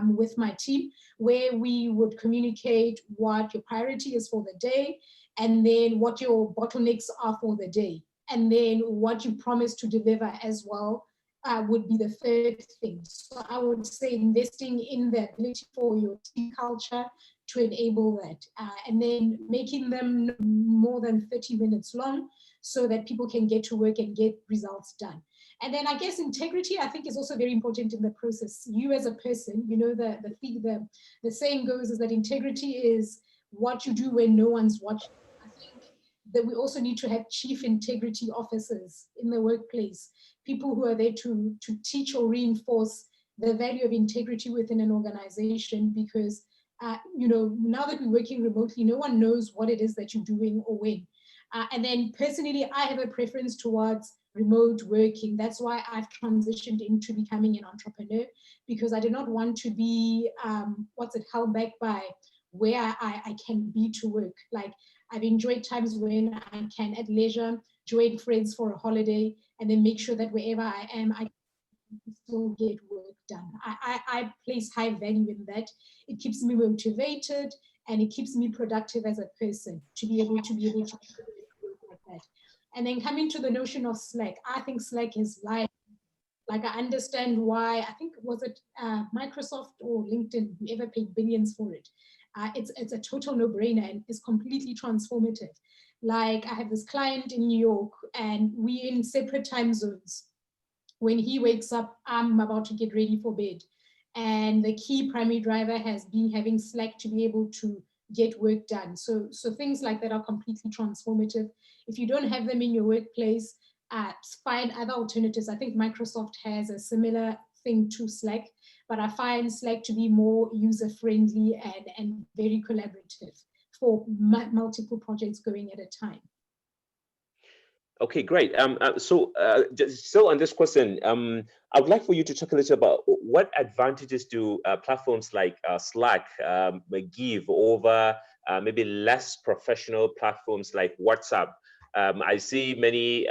with my team where we would communicate what your priority is for the day, and then what your bottlenecks are for the day, and then what you promise to deliver as well would be the third thing. So I would say investing in the ability for your team culture to enable that, and then making them more than 30 minutes long so that people can get to work and get results done. And then I guess integrity, I think, is also very important in the process. You as a person, you know, the saying goes is that integrity is what you do when no one's watching. I think that we also need to have chief integrity officers in the workplace, people who are there to teach or reinforce the value of integrity within an organization, because you know, now that we're working remotely, no one knows what it is that you're doing or when. And then personally, I have a preference towards remote working. That's why I've transitioned into becoming an entrepreneur, because I did not want to be, held back by where I can be to work. Like, I've enjoyed times when I can at leisure join friends for a holiday and then make sure that wherever I am, I can still get work done. I place high value in that. It keeps me motivated and it keeps me productive as a person to be able to work like that. And then coming to the notion of Slack, I think Slack is life. Like, I understand why, I think, was it Microsoft or LinkedIn, whoever paid billions for it. It's a total no-brainer and it's completely transformative. Like, I have this client in New York and we're in separate time zones. When he wakes up, I'm about to get ready for bed. And the key primary driver has been having Slack to be able to get work done. So things like that are completely transformative. If you don't have them in your workplace, find other alternatives. I think Microsoft has a similar thing to Slack, but I find Slack to be more user-friendly and very collaborative for multiple projects going at a time. Okay, great. Just still on this question, I would like for you to talk a little about what advantages do platforms like Slack give over maybe less professional platforms like WhatsApp. I see many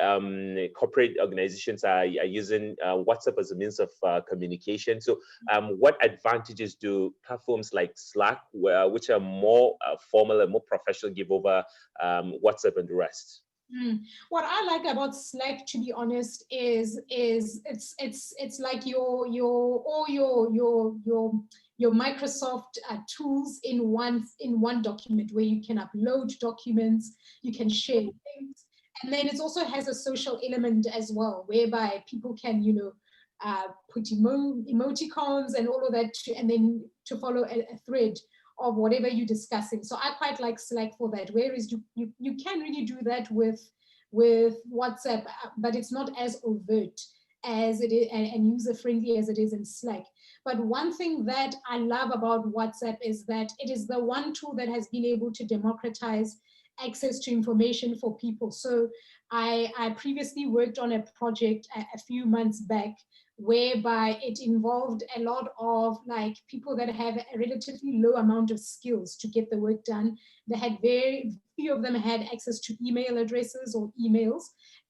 corporate organizations are using WhatsApp as a means of communication. So what advantages do platforms like Slack, which are more formal and more professional, give over WhatsApp and the rest? What I like about Slack, to be honest, is it's like your Microsoft tools in one document, where you can upload documents, you can share links, and then it also has a social element as well, whereby people can put emoticons and all of that, and then to follow a thread of whatever you're discussing. So I quite like Slack for that. Whereas you can really do that with WhatsApp, but it's not as overt as it is and user-friendly as it is in Slack. But one thing that I love about WhatsApp is that it is the one tool that has been able to democratize access to information for people. So I previously worked on a project a few months back, whereby it involved a lot of like people that have a relatively low amount of skills to get the work done. They had very few of them had access to email addresses or emails.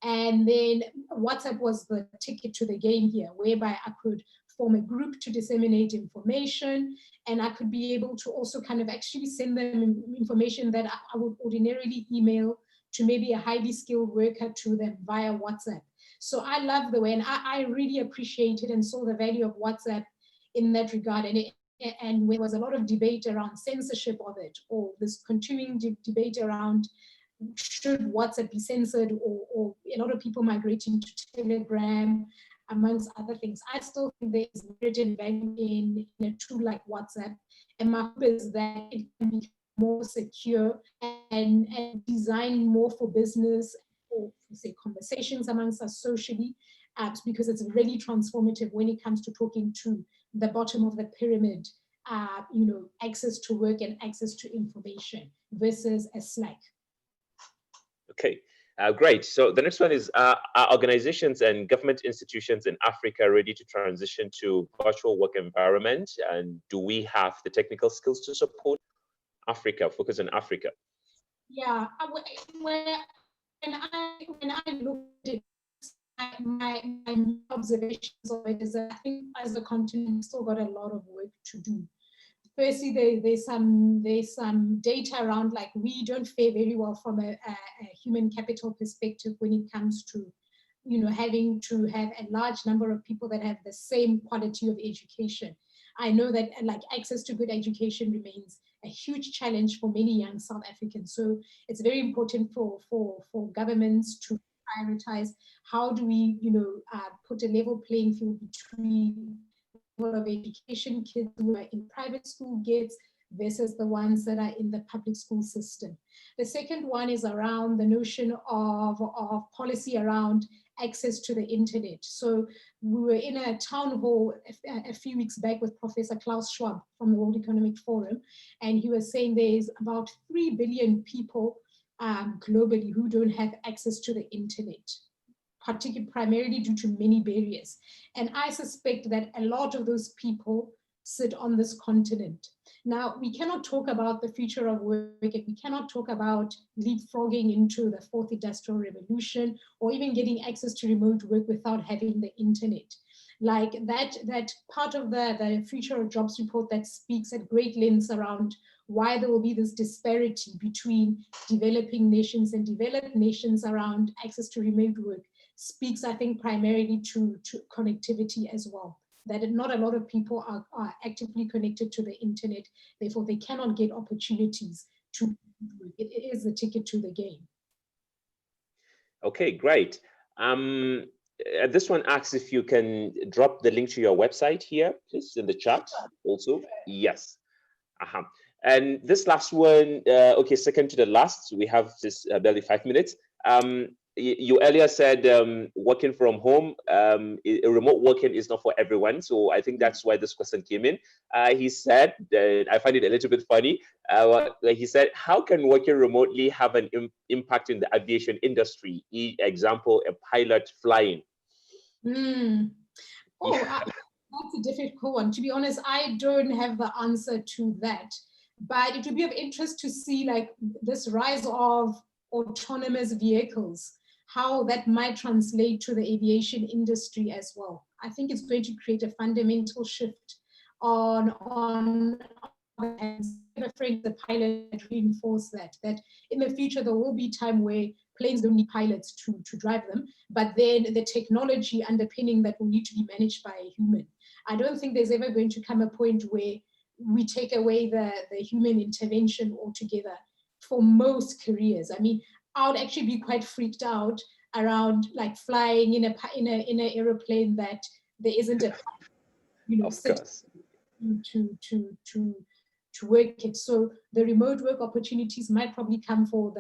And then WhatsApp was the ticket to the game here, whereby I could form a group to disseminate information, and I could be able to also kind of actually send them information that I would ordinarily email to maybe a highly skilled worker to them via WhatsApp. So I love the way, and I really appreciated and saw the value of WhatsApp in that regard. And there was a lot of debate around censorship of it, or this continuing debate around should WhatsApp be censored, or a lot of people migrating to Telegram, amongst other things. I still think there is merit and value in a tool like WhatsApp. And my hope is that it can be more secure and designed more for business, or say conversations amongst us socially, because it's really transformative when it comes to talking to the bottom of the pyramid, access to work and access to information versus a Slack. Okay, great. So the next one is, are organizations and government institutions in Africa ready to transition to virtual work environment? And do we have the technical skills to support Africa, focus on Africa? Yeah, when I looked at it, my observations of it is that I think as a continent, we've still got a lot of work to do. Firstly, there's some data around, like, we don't fare very well from a human capital perspective when it comes to, having to have a large number of people that have the same quality of education. I know that like access to good education remains a huge challenge for many young South Africans. So it's very important for governments to prioritize how do we, put a level playing field between level of education kids who are in private school gets versus the ones that are in the public school system. The second one is around the notion of policy around access to the internet. So we were in a town hall a few weeks back with Professor Klaus Schwab from the World Economic Forum, and he was saying there's about 3 billion people globally who don't have access to the internet, primarily due to many barriers. And I suspect that a lot of those people sit on this continent. Now, we cannot talk about the future of work, and we cannot talk about leapfrogging into the fourth industrial revolution, or even getting access to remote work without having the internet. Like that part of the Future of Jobs report that speaks at great lengths around why there will be this disparity between developing nations and developed nations around access to remote work speaks, I think, primarily to connectivity as well. That not a lot of people are actively connected to the internet, therefore they cannot get opportunities to work. It is the ticket to the game. Okay, great. This one asks if you can drop the link to your website here, please, in the chat also. Yes. And this last one, okay, second to the last, we have just barely 5 minutes. You earlier said working from home, remote working is not for everyone. So I think that's why this question came in. He said, I find it a little bit funny. He said, how can working remotely have an impact in the aviation industry? Example, a pilot flying. Oh, that's a difficult one. To be honest, I don't have the answer to that. But it would be of interest to see like this rise of autonomous vehicles, how that might translate to the aviation industry as well. I think it's going to create a fundamental shift on and I'm afraid the pilot reinforce that in the future there will be time where planes don't need pilots to drive them, but then the technology underpinning that will need to be managed by a human. I don't think there's ever going to come a point where we take away the human intervention altogether for most careers. I mean, I would actually be quite freaked out around like flying in an aeroplane that there isn't a, to work it. So the remote work opportunities might probably come for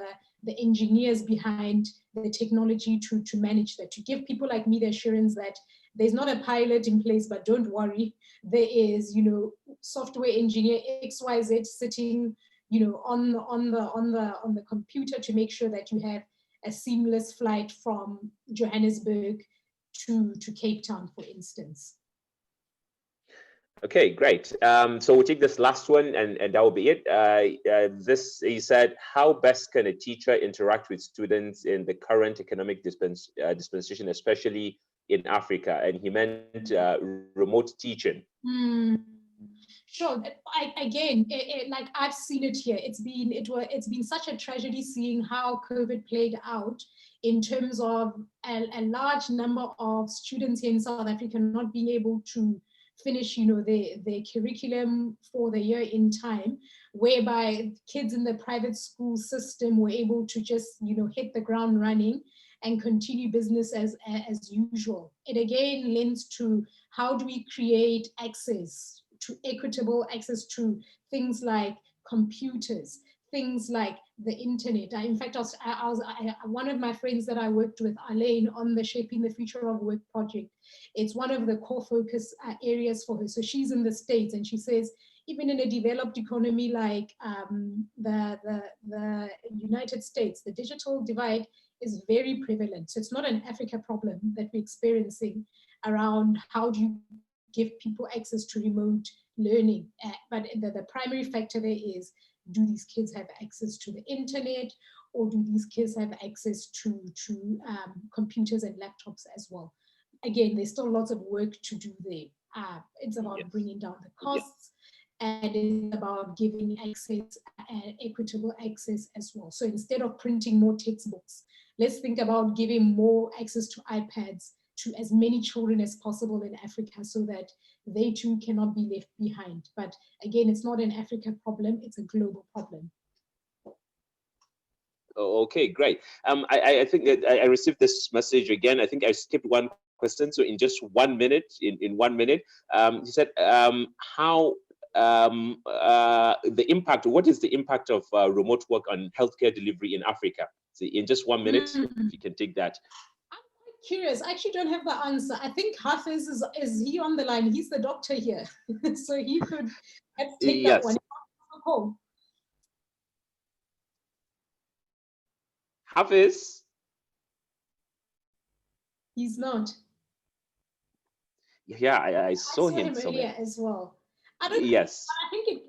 the engineers behind the technology to manage that, to give people like me the assurance that there's not a pilot in place, but don't worry, there is, software engineer XYZ sitting, on the computer to make sure that you have a seamless flight from Johannesburg to Cape Town, for instance. Okay, great. So we'll take this last one and that will be it. He said, how best can a teacher interact with students in the current economic dispensation, especially in Africa? And he meant remote teaching. Sure. Again, like I've seen it here. It's been such a tragedy seeing how COVID played out in terms of a large number of students here in South Africa not being able to finish, their curriculum for the year in time, whereby kids in the private school system were able to just, hit the ground running and continue business as usual. It again lends to how do we create equitable access to things like computers, things like the internet. In fact, one of my friends that I worked with, Alain, on the Shaping the Future of Work project, it's one of the core focus areas for her. So she's in the States and she says, even in a developed economy like the United States, the digital divide is very prevalent. So it's not an Africa problem that we're experiencing around how do you give people access to remote learning. But the primary factor there is, do these kids have access to the internet, or do these kids have access to computers and laptops as well? Again, there's still lots of work to do there. It's about bringing down the costs, and it's about giving access, equitable access as well. So instead of printing more textbooks, let's think about giving more access to iPads to as many children as possible in Africa so that they too cannot be left behind. But again, it's not an Africa problem, it's a global problem. Okay, great. I think that I received this message again. I think I skipped one question. So in just 1 minute, in 1 minute, he said, how the impact, what is the impact of remote work on healthcare delivery in Africa? So in just 1 minute, if you can take that. Curious. I actually don't have the answer. I think Hafiz is he on the line? He's the doctor here, so he could take that one. Oh. Hafiz? He's not. Yeah, I saw him earlier as well. I think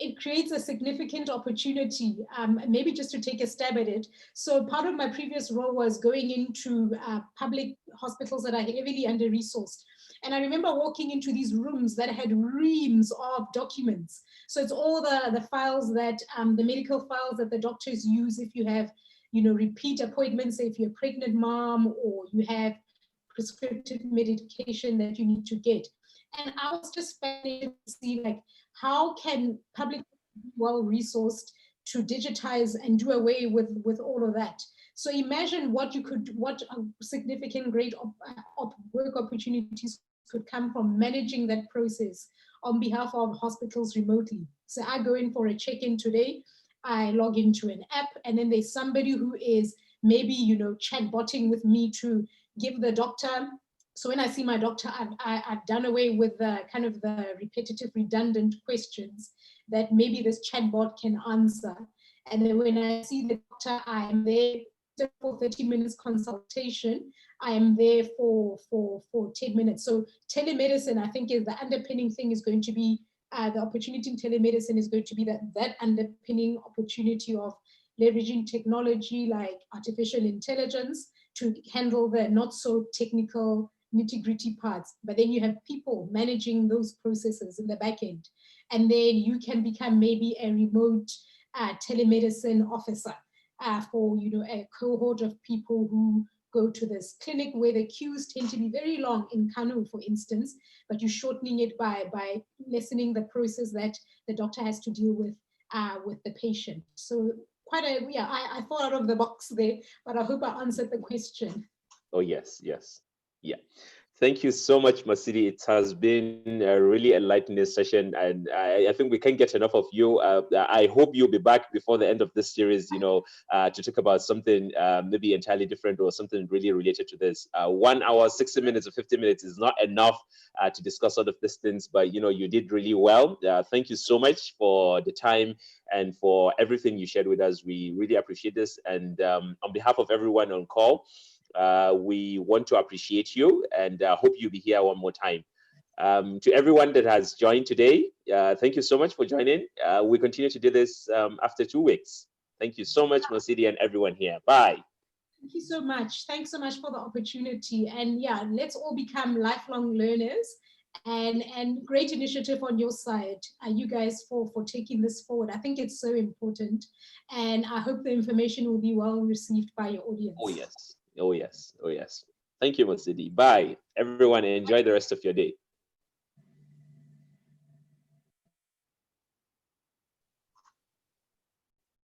it creates a significant opportunity, maybe just to take a stab at it. So part of my previous role was going into public hospitals that are heavily under-resourced. And I remember walking into these rooms that had reams of documents. So it's all the files that, the medical files that the doctors use if you have, repeat appointments, say if you're a pregnant mom or you have prescriptive medication that you need to get. And I was just fascinated to see, like, how can public be well-resourced to digitize and do away with all of that? So imagine what significant great work opportunities could come from managing that process on behalf of hospitals remotely. So I go in for a check-in today, I log into an app, and then there's somebody who is maybe, chatbotting with me to give the doctor. So when I see my doctor, I've done away with the kind of the repetitive, redundant questions that maybe this chatbot can answer. And then when I see the doctor, I am there for 30 minutes consultation. I am there for 10 minutes. So telemedicine, I think, is the underpinning thing is going to be the opportunity in telemedicine is going to be that underpinning opportunity of leveraging technology like artificial intelligence to handle the not so technical nitty-gritty parts. But then you have people managing those processes in the back end. And then you can become maybe a remote telemedicine officer for a cohort of people who go to this clinic where the queues tend to be very long in Kano, for instance, but you're shortening it by lessening the process that the doctor has to deal with the patient. So I thought out of the box there, but I hope I answered the question. Oh, yes. Yeah. Thank you so much, Masidi. It has been a really enlightening session, and I think we can't get enough of you. I hope you'll be back before the end of this series, to talk about something maybe entirely different or something really related to this. 1 hour, 60 minutes or 50 minutes is not enough to discuss all of these things, but, you did really well. Thank you so much for the time and for everything you shared with us. We really appreciate this. And on behalf of everyone on call, we want to appreciate you and hope you'll be here one more time. To everyone that has joined today, thank you so much for joining. We continue to do this after 2 weeks. Thank you so much, Masidi, and everyone here. Bye. Thank you so much. Thanks so much for the opportunity. And yeah, let's all become lifelong learners. And great initiative on your side, you guys, for taking this forward. I think it's so important. And I hope the information will be well received by your audience. Oh, yes. Thank you, Masidi. Bye, everyone. Enjoy the rest of your day.